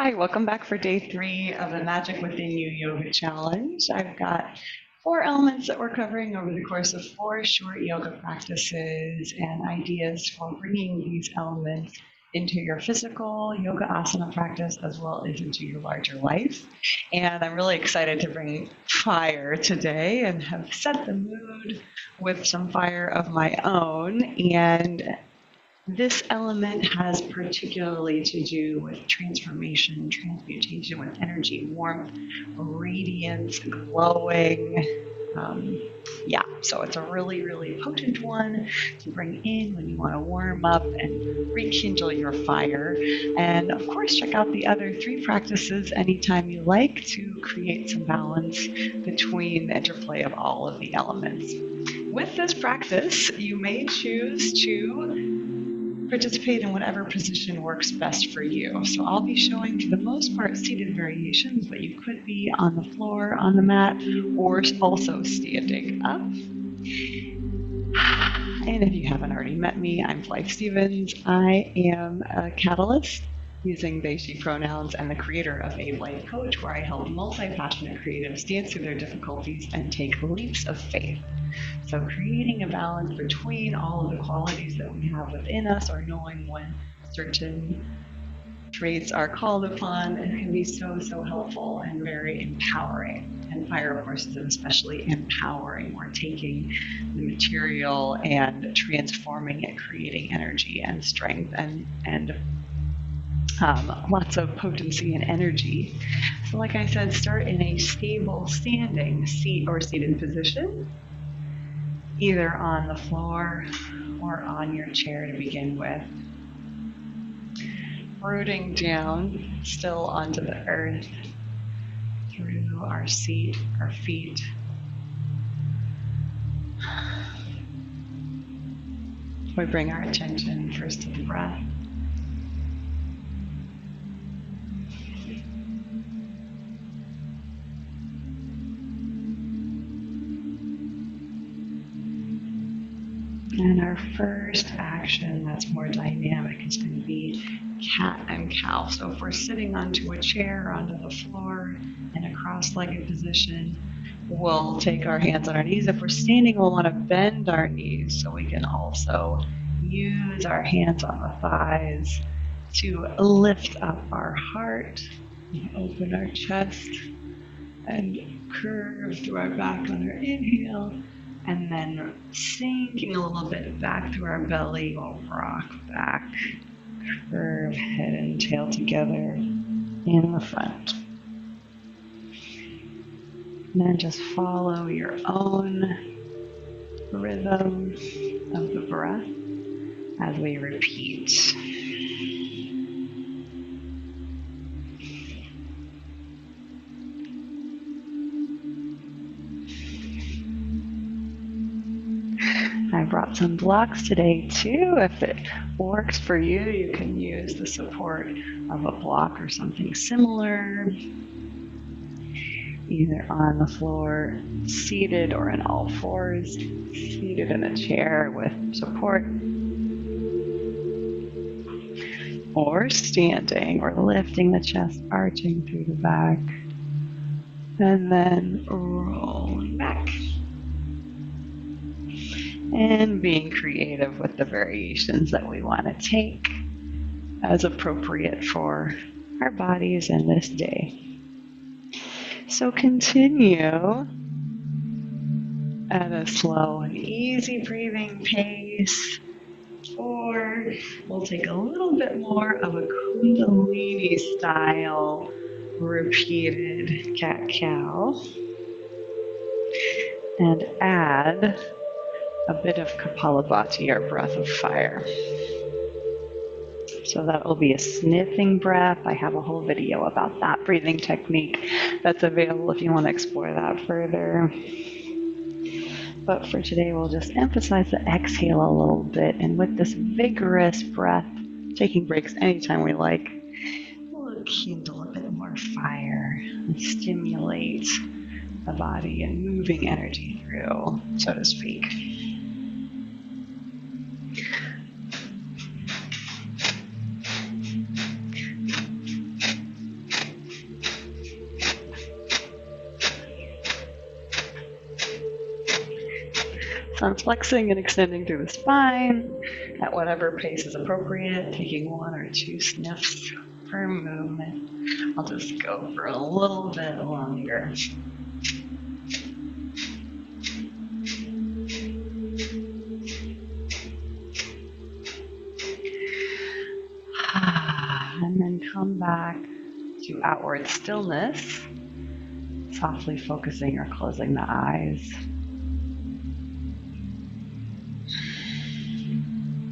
Hi, welcome back for day 3 of the Magic Within You Yoga Challenge. I've got 4 elements that we're covering over the course of 4 short yoga practices and ideas for bringing these elements into your physical yoga asana practice as well as into your larger life. And I'm really excited to bring fire today and have set the mood with some fire of my own. And this element has particularly to do with transformation, transmutation, with energy, warmth, radiance, glowing. So it's a really, really potent one to bring in when you want to warm up and rekindle your fire. And of course, check out the other 3 practices anytime you like to create some balance between the interplay of all of the elements. With this practice, you may choose to participate in whatever position works best for you. So I'll be showing, for the most part, seated variations, but you could be on the floor, on the mat, or also standing up. And if you haven't already met me, I'm Blythe Stevens. I am a catalyst using they, she pronouns and the creator of A Blythe Coach, where I help multi-passionate creatives dance through their difficulties and take leaps of faith. So creating a balance between all of the qualities that we have within us, or knowing when certain traits are called upon, it can be so, so helpful and very empowering. And fire, of course, is especially empowering. We're taking the material and transforming it, creating energy and strength and lots of potency and energy. So like I said, start in a stable standing seat or seated position, either on the floor or on your chair to begin with. Rooting down still onto the earth through our seat, our feet. We bring our attention first to the breath. And our first action that's more dynamic is going to be cat and cow. So if we're sitting onto a chair, onto the floor, in a cross-legged position, we'll take our hands on our knees. If we're standing, we'll want to bend our knees so we can also use our hands on the thighs to lift up our heart, and open our chest, and curve through our back on our inhale. And then sinking a little bit back through our belly, we'll rock back, curve head and tail together in the front. And then just follow your own rhythm of the breath as we repeat. I brought some blocks today too. If it works for you, you can use the support of a block or something similar, either on the floor, seated, or in all fours, seated in a chair with support, or standing, or lifting the chest, arching through the back, and then rolling back. And being creative with the variations that we want to take as appropriate for our bodies in this day. So continue at a slow and easy breathing pace, or we'll take a little bit more of a Kundalini style repeated cat-cow and add a bit of Kapalabhati, our breath of fire. So that will be a sniffing breath. I have a whole video about that breathing technique that's available if you want to explore that further. But for today, we'll just emphasize the exhale a little bit. And with this vigorous breath, taking breaks anytime we like, we'll kindle a bit more fire and stimulate the body and moving energy through, so to speak. So I'm flexing and extending through the spine at whatever pace is appropriate, taking 1 or 2 sniffs per movement. I'll just go for a little bit longer. And then come back to outward stillness, softly focusing or closing the eyes.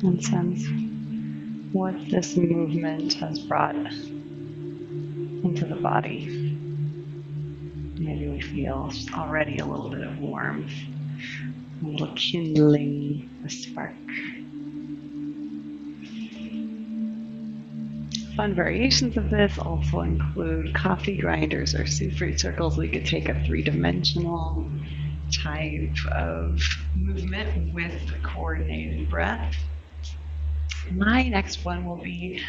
And sense what this movement has brought into the body. Maybe we feel already a little bit of warmth, a little kindling, a spark. Fun variations of this also include coffee grinders or suit circles. We could take a 3-dimensional type of movement with a coordinated breath. My next one will be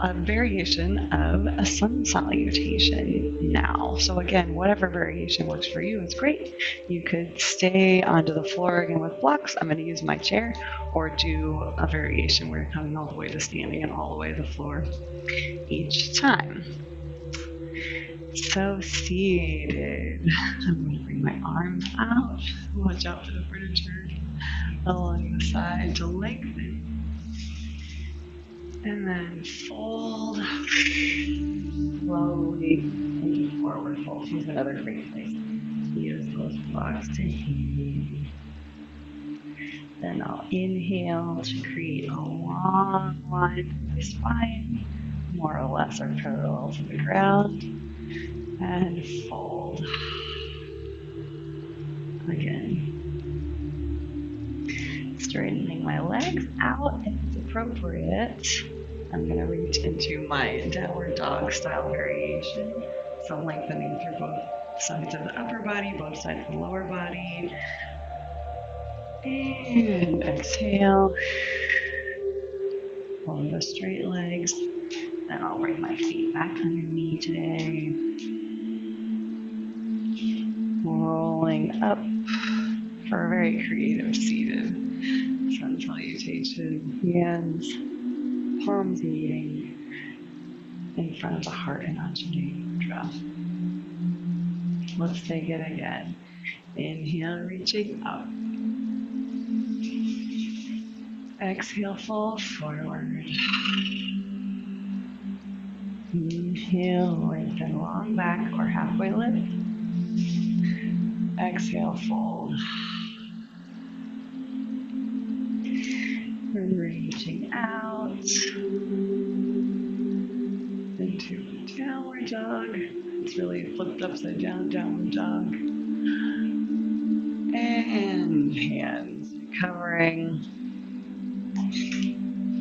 a variation of a sun salutation now. So again, whatever variation works for you is great. You could stay onto the floor again with blocks. I'm going to use my chair, or do a variation where you're coming all the way to standing and all the way to the floor each time. So seated. I'm going to bring my arms out. Watch out for the furniture along the side to lengthen. And then fold slowly into forward fold. Here's another great place to use those blocks to heal. Then I'll inhale to create a long line from my spine, more or less are parallel to the ground, and fold. Again. Straightening my legs out if it's appropriate. I'm going to reach into my downward dog style variation. So lengthening through both sides of the upper body, both sides of the lower body. And exhale. Pulling the straight legs. Then I'll bring my feet back under me today. Rolling up for a very creative seated sun salutation. Hands, palms meeting in front of the heart in Anjali Mudra. Let's take it again. Inhale, reaching up. Exhale, fold forward. Inhale, lengthen long back or halfway lift. Exhale, fold. Reaching out into downward dog. It's really flipped upside down, downward dog. And hands covering,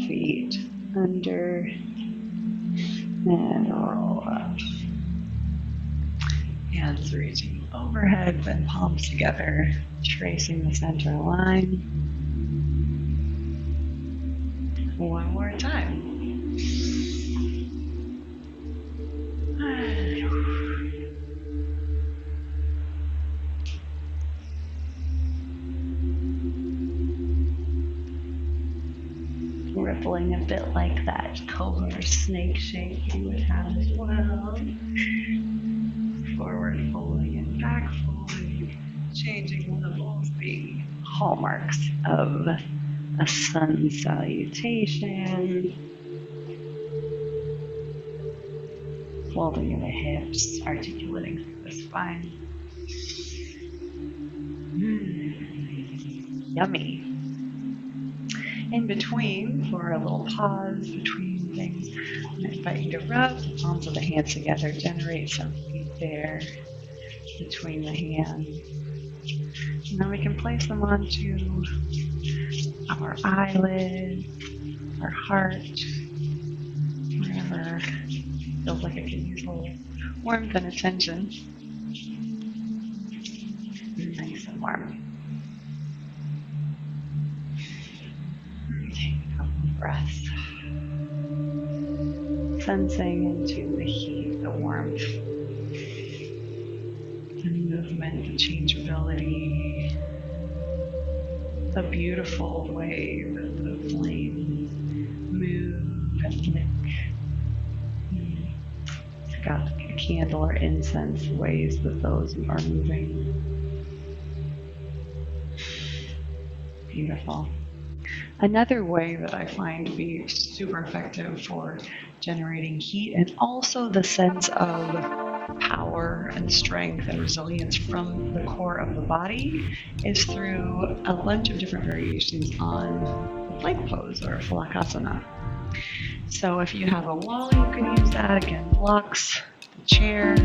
feet under, and roll up. Hands reaching overhead, then palms together, tracing the center line. One more time. Rippling a bit like that cobra or snake shape you would have as well. Forward folding and back folding, changing levels, being hallmarks of a sun salutation. Folding in the hips, articulating through the spine. Yummy. In between, for a little pause between things, I invite you to rub the palms of the hands together, generate some heat there between the hands. And then we can place them onto our eyelids, our heart, wherever feels like it can use a little warmth and attention. Nice and warm. Take a couple of breaths. Sensing into the heat, the warmth, the movement, the changeability, a beautiful way that the flames move and flick. It's got a candle or incense ways that those are moving. Beautiful. Another way that I find to be super effective for generating heat and also the sense of power and strength and resilience from the core of the body is through a bunch of different variations on the plank pose or Phalakhasana. So if you have a wall, you can use that. Again, blocks, a chair,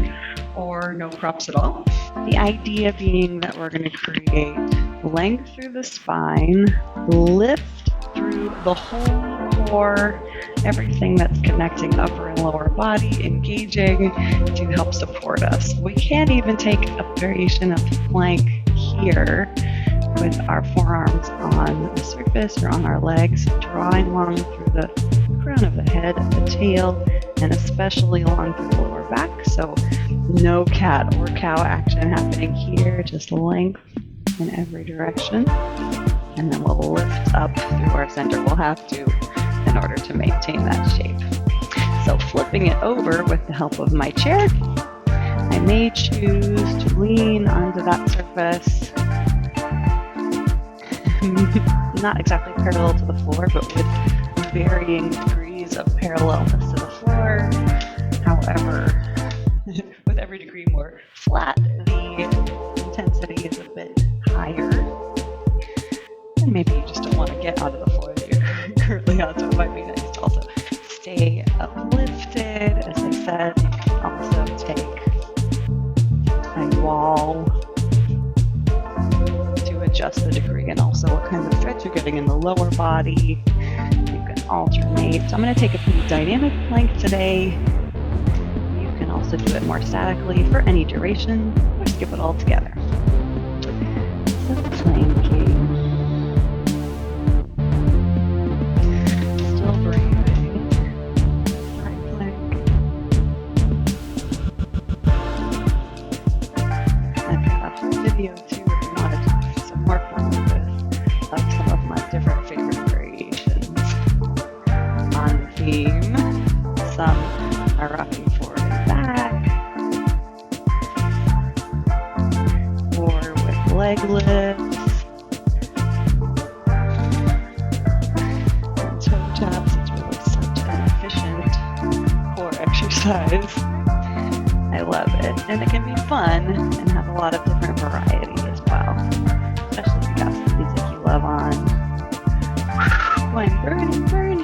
or no props at all. The idea being that we're going to create length through the spine, lift through the whole core, everything that's connecting upper and lower body, engaging to help support us. We can even take a variation of plank here with our forearms on the surface or on our legs, drawing along through the crown of the head, the tail, and especially along through the lower back. So no cat or cow action happening here, just length in every direction. And then we'll lift up through our center. We'll have to in order to maintain that shape. So flipping it over with the help of my chair, I may choose to lean onto that surface. Not exactly parallel to the floor, but with varying degrees of parallelness to the floor. However, with every degree more flat, the intensity is a bit higher. And maybe you just don't want to get onto the floor that you're currently on, so it might be nice to also stay uplifted. As I said, you can also take a wall to adjust the degree and also what kind of stretch you're getting in the lower body. You can alternate. So I'm going to take a pretty dynamic plank today. You can also do it more statically for any duration or skip it all together. So planking. Still breathing. Side plank. I've got a whole video too if you wanted to do some more fun with this of some of my different favorite variations on the theme. Some are rocking forward and back, or with leg lifts, and toe taps. It's really such an efficient core exercise. I love it, and it can be fun and have a lot of different variety as well, especially if you got some music you love on. Going burning, burning.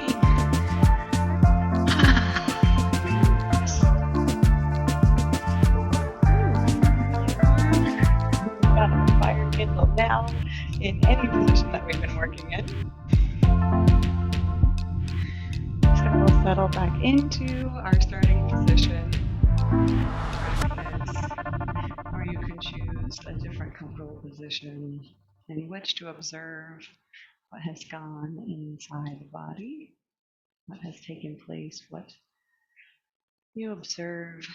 We've got a fire kindle now in any position that we've been working in. So we'll settle back into our starting position. Or you can choose a different comfortable position in which to observe what has gone inside the body, what has taken place, what you observe.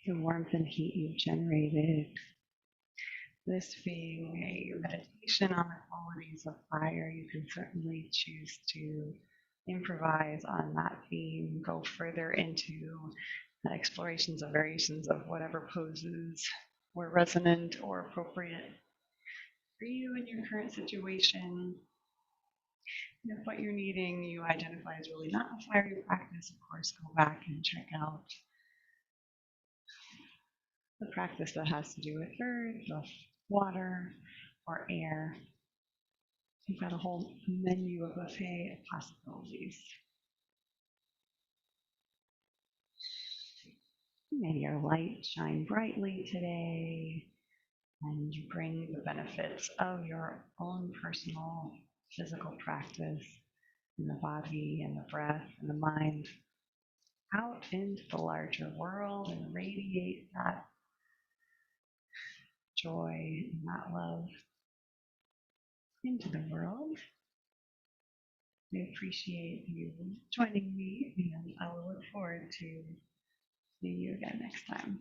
The warmth and heat you've generated. This being a meditation on the qualities of fire, you can certainly choose to improvise on that theme, go further into explorations of variations of whatever poses were resonant or appropriate for you in your current situation. And if what you're needing you identify as really not a fiery practice, of course, go back and check out the practice that has to do with earth, of water, or air. You've got a whole menu, a buffet of possibilities. May your light shine brightly today, and you bring the benefits of your own personal physical practice in the body and the breath and the mind out into the larger world and radiate that joy and that love into the world. I appreciate you joining me, and I will look forward to seeing you again next time.